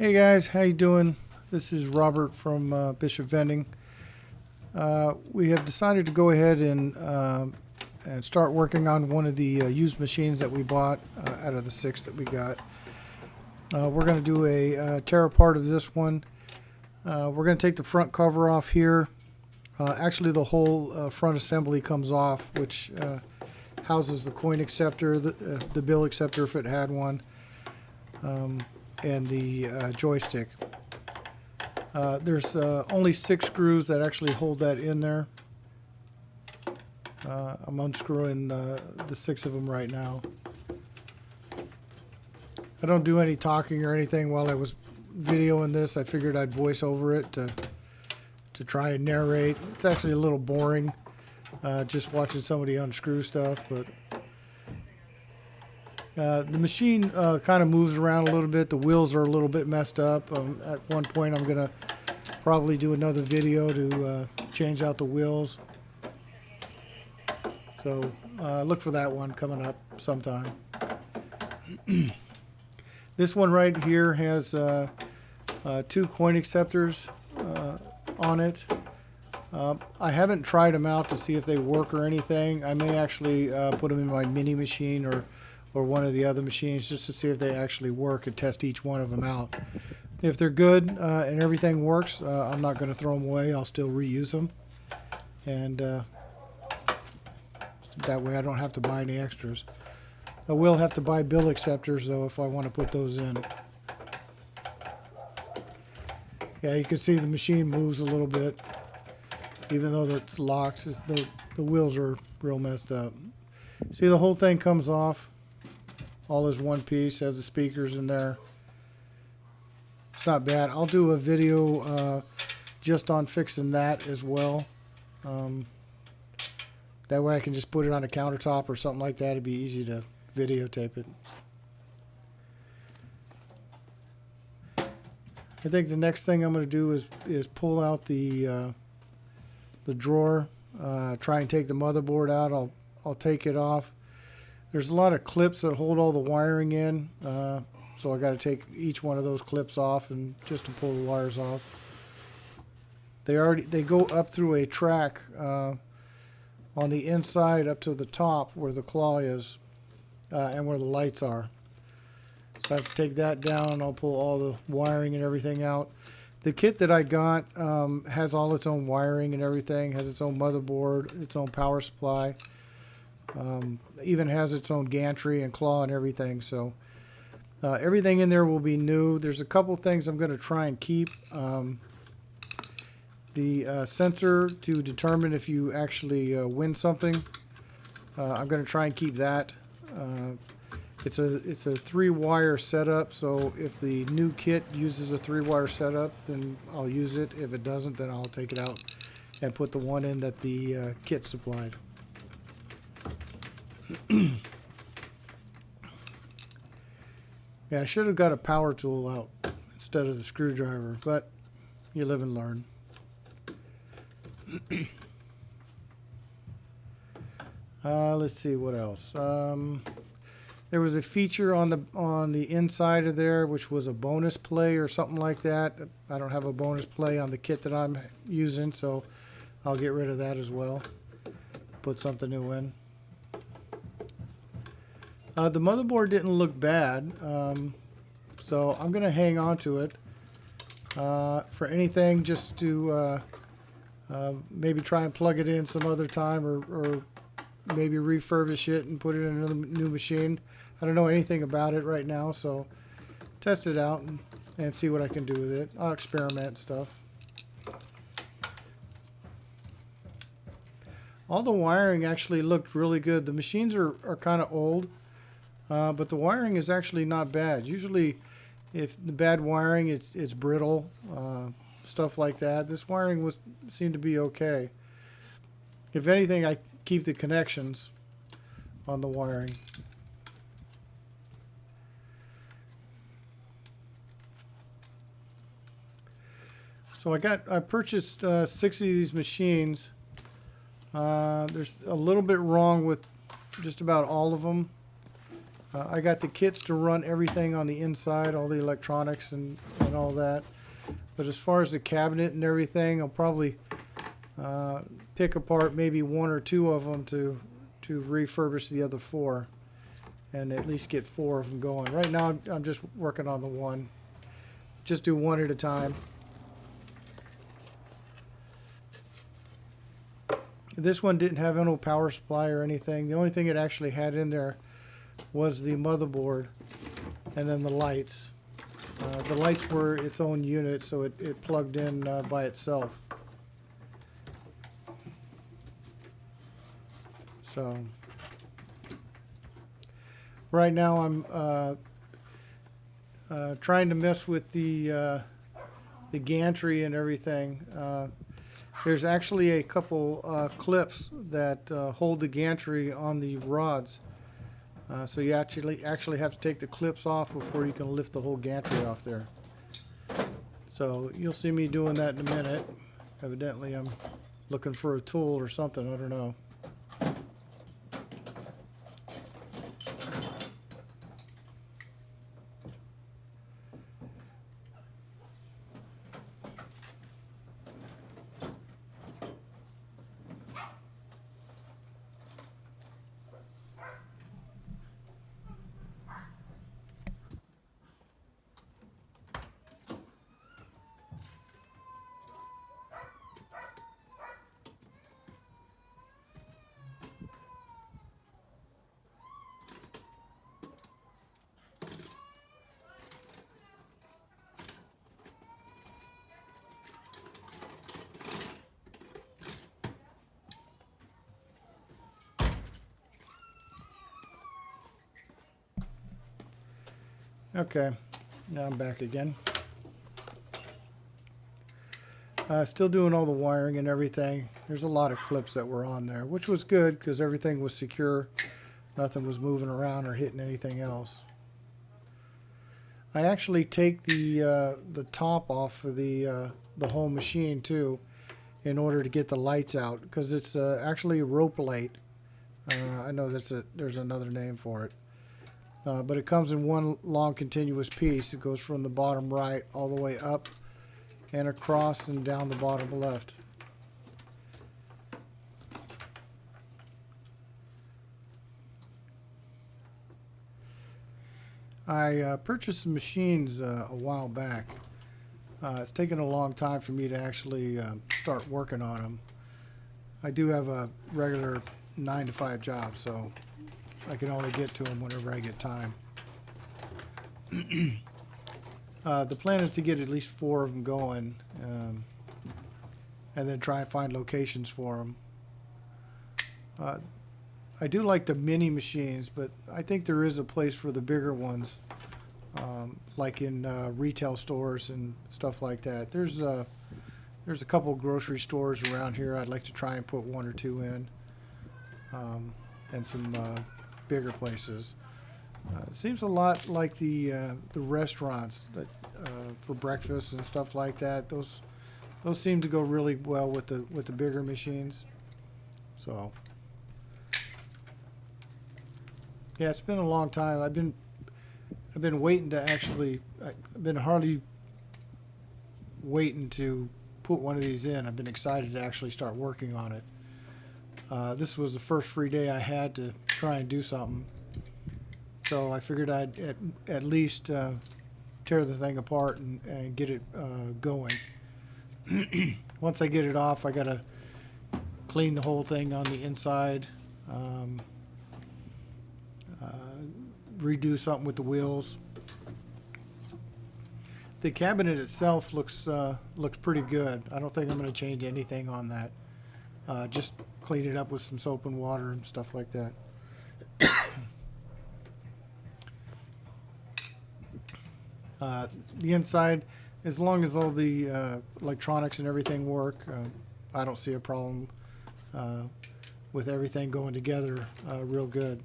Hey guys, how you doing? This is Robert from Bishop Vending. We have decided to go ahead and start working on one of the used machines that we bought out of the 6 that we got. We're going to do a tear apart of this one. We're going to take the front cover off here. Actually, the whole front assembly comes off, which houses the coin acceptor, the bill acceptor if it had one. And the joystick. There's only 6 screws that actually hold that in there. I'm unscrewing the 6 of them right now. I don't do any talking or anything while I was videoing this. I figured I'd voice over it to try and narrate. It's actually a little boring just watching somebody unscrew stuff, but the machine kind of moves around a little bit. The wheels are a little bit messed up. At one point I'm going to probably do another video to change out the wheels. So look for that one coming up sometime. This one right here has 2 coin acceptors on it. I haven't tried them out to see if they work or anything. I may actually put them in my mini machine or one of the other machines just to see if they actually work and test each one of them out. If they're good and everything works, I'm not going to throw them away. I'll still reuse them. And that way I don't have to buy any extras. I will have to buy bill acceptors though if I want to put those in. Yeah, you can see the machine moves a little bit. Even though it's locked, the wheels are real messed up. See, the whole thing comes off. All is one piece, has the speakers in there. It's not bad. I'll do a video just on fixing that as well. That way I can just put it on a countertop or something like that. It'd be easy to videotape it. I think the next thing I'm going to do is pull out the drawer. Try and take the motherboard out. I'll take it off. There's a lot of clips that hold all the wiring in, so I got to take each one of those clips off and just to pull the wires off. They go up through a track on the inside up to the top where the claw is and where the lights are. So I have to take that down. I'll pull all the wiring and everything out. The kit that I got has all its own wiring and everything, has its own motherboard, its own power supply. Even has its own gantry and claw and everything, so everything in there will be new. There's a couple things I'm going to try and keep. The sensor to determine if you actually win something, I'm going to try and keep that. It's a 3-wire setup, so if the new kit uses a 3-wire setup, then I'll use it. If it doesn't, then I'll take it out and put the one in that the kit supplied. Yeah, I should have got a power tool out instead of the screwdriver, but you live and learn. Let's see what else. There was a feature on the inside of there which was a bonus play or something like that. I don't have a bonus play on the kit that I'm using, so I'll get rid of that as well. Put something new in. The motherboard didn't look bad, so I'm going to hang on to it for anything, just to maybe try and plug it in some other time, or maybe refurbish it and put it in another new machine. I don't know anything about it right now, so test it out and see what I can do with it. I'll experiment and stuff. All the wiring actually looked really good. The machines are kind of old. But the wiring is actually not bad. Usually, if the bad wiring, it's brittle, stuff like that. This wiring seemed to be okay. If anything, I keep the connections on the wiring. So I purchased 6 of these machines. There's a little bit wrong with just about all of them. I got the kits to run everything on the inside, all the electronics and all that. But as far as the cabinet and everything, I'll probably pick apart maybe one or two of them to refurbish the other four, and at least get four of them going. Right now, I'm just working on the one. Just do one at a time. This one didn't have no power supply or anything. The only thing it actually had in there was the motherboard and then the lights. The lights were its own unit, so it plugged in by itself. So right now I'm trying to mess with the gantry and everything. There's actually a couple clips that hold the gantry on the rods. So you actually have to take the clips off before you can lift the whole gantry off there. So you'll see me doing that in a minute. Evidently I'm looking for a tool or something, I don't know. Okay, now I'm back again. Still doing all the wiring and everything. There's a lot of clips that were on there, which was good because everything was secure. Nothing was moving around or hitting anything else. I actually take the top off of the whole machine too, in order to get the lights out, because it's actually a rope light. I know there's another name for it. But it comes in one long continuous piece. It goes from the bottom right all the way up and across and down the bottom left. I purchased some machines a while back. It's taken a long time for me to actually start working on them. I do have a regular 9-to-5 job, so I can only get to them whenever I get time. The plan is to get at least 4 of them going, and then try and find locations for them. I do like the mini machines, but I think there is a place for the bigger ones, like in retail stores and stuff like that. There's a couple grocery stores around here I'd like to try and put 1 or 2 in, and some bigger places. It seems a lot like the restaurants that for breakfast and stuff like that. Those seem to go really well with the bigger machines. So yeah, it's been a long time. I've been waiting to actually. I've been hardly waiting to put one of these in. I've been excited to actually start working on it. This was the first free day I had to try and do something. So I figured I'd at least tear the thing apart and get it going. Once I get it off, I gotta clean the whole thing on the inside, redo something with the wheels. The cabinet itself looks pretty good. I don't think I'm going to change anything on that. Just clean it up with some soap and water and stuff like that. The inside, as long as all the electronics and everything work, I don't see a problem with everything going together real good.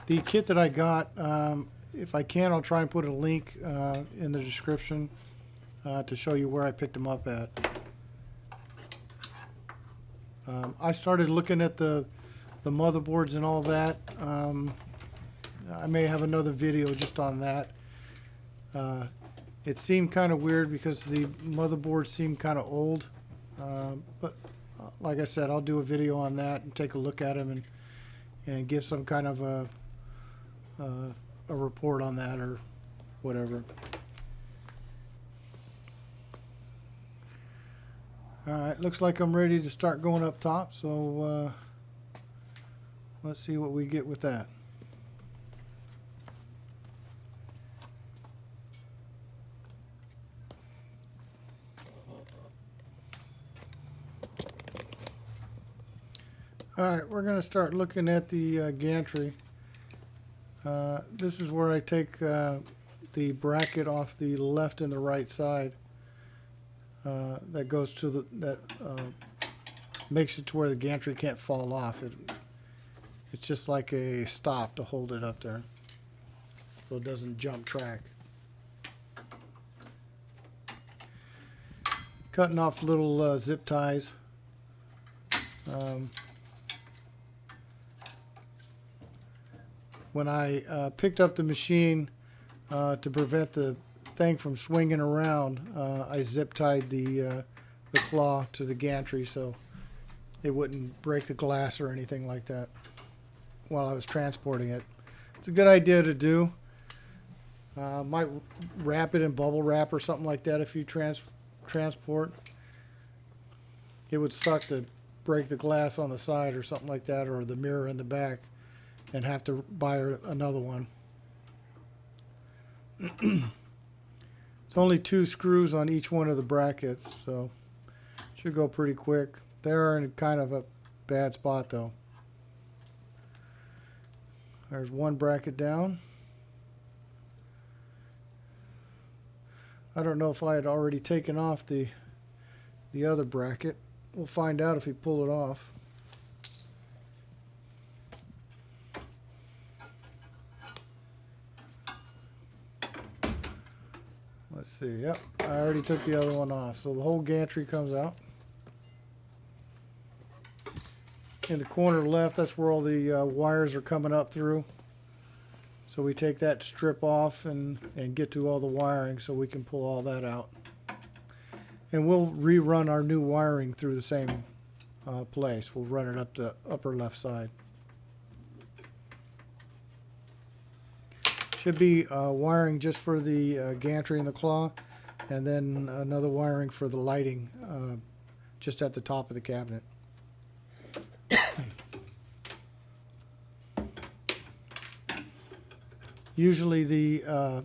The kit that I got, if I can, I'll try and put a link in the description to show you where I picked them up at. I started looking at the motherboards and all that. I may have another video just on that. It seemed kind of weird because the motherboard seemed kind of old, but like I said, I'll do a video on that and take a look at them and give some kind of a report on that or whatever. Alright, looks like I'm ready to start going up top, so let's see what we get with that. Alright, we're going to start looking at the gantry. This is where I take the bracket off the left and the right side. That goes to that makes it to where the gantry can't fall off. It's just like a stop to hold it up there, so it doesn't jump track. Cutting off little zip ties. When I picked up the machine to prevent the thing from swinging around, I zip tied the claw to the gantry so it wouldn't break the glass or anything like that while I was transporting it. It's a good idea to do. Might wrap it in bubble wrap or something like that if you transport. It would suck to break the glass on the side or something like that, or the mirror in the back, and have to buy another one. It's only 2 screws on each one of the brackets, so should go pretty quick. They're in kind of a bad spot though. There's one bracket down. I don't know if I had already taken off the other bracket. We'll find out if we pull it off. Let's see. Yep, I already took the other one off, so the whole gantry comes out. In the corner left, that's where all the wires are coming up through. So we take that strip off and get to all the wiring so we can pull all that out. And we'll rerun our new wiring through the same place. We'll run it up the upper left side. Should be wiring just for the gantry and the claw, and then another wiring for the lighting just at the top of the cabinet. Usually the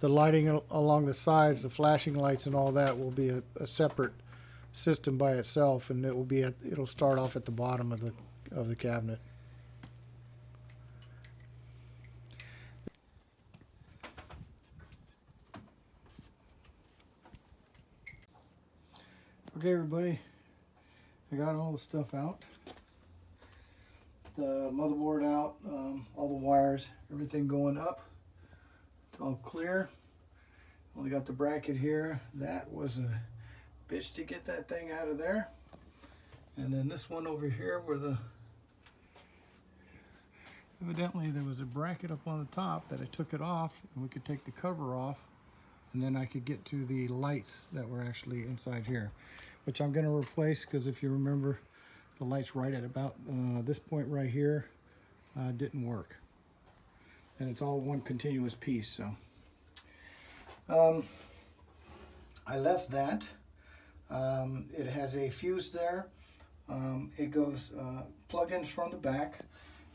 lighting along the sides, the flashing lights and all that will be a separate system by itself, and it'll start off at the bottom of the cabinet. Okay, everybody, I got all the stuff out. The motherboard out, all the wires, everything going up. It's all clear. Only got the bracket here. That was a bitch to get that thing out of there. And then this one over here where evidently there was a bracket up on the top that I took it off, and we could take the cover off, and then I could get to the lights that were actually inside here, which I'm going to replace, because if you remember, the lights right at about this point right here didn't work. And it's all one continuous piece, so. I left that. It has a fuse there. It goes plug-ins from the back.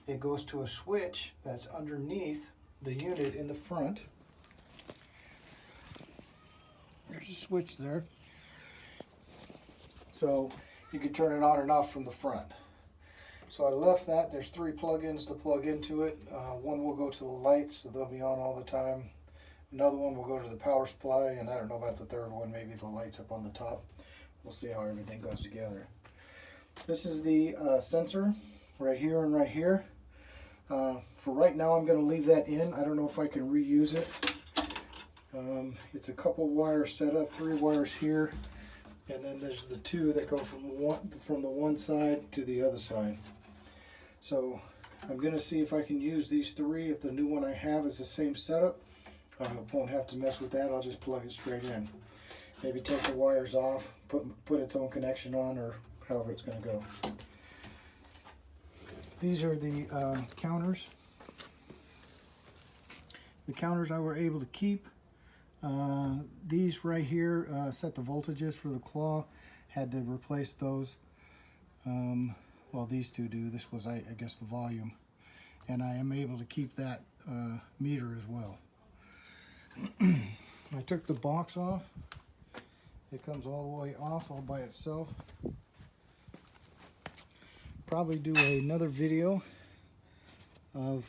It goes to a switch that's underneath the unit in the front. There's a switch there. So you can turn it on and off from the front. So I left that. There's 3 plug-ins to plug into it. One will go to the lights, so they'll be on all the time. Another one will go to the power supply, and I don't know about the third one, maybe the lights up on the top. We'll see how everything goes together. This is the sensor right here and right here. For right now, I'm going to leave that in. I don't know if I can reuse it. It's a couple wires set up, 3 wires here, and then there's the 2 that go from the one side to the other side. So I'm going to see if I can use these three. If the new one I have is the same setup, I won't have to mess with that. I'll just plug it straight in. Maybe take the wires off, put its own connection on, or however it's going to go. These are the counters. The counters I were able to keep. These right here set the voltages for the claw. Had to replace those. Well, these two do. This was, I guess, the volume. And I am able to keep that meter as well. I took the box off. It comes all the way off all by itself. Probably do another video of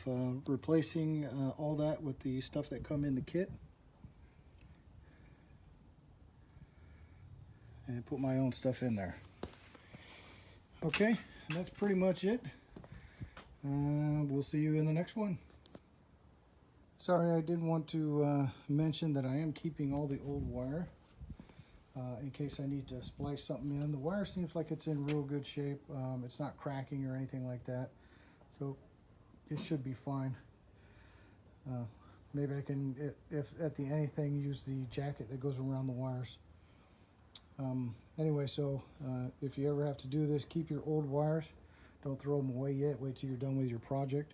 replacing all that with the stuff that come in the kit. And put my own stuff in there. Okay, that's pretty much it. We'll see you in the next one. Sorry, I did want to mention that I am keeping all the old wire in case I need to splice something in. The wire seems like it's in real good shape. It's not cracking or anything like that, so it should be fine. Maybe I can, if at the anything, use the jacket that goes around the wires. Anyway, so if you ever have to do this, keep your old wires. Don't throw them away yet. Wait till you're done with your project,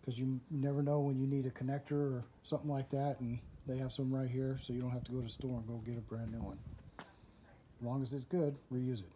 because you never know when you need a connector or something like that, and they have some right here, so you don't have to go to the store and go get a brand new one. As long as it's good, reuse it.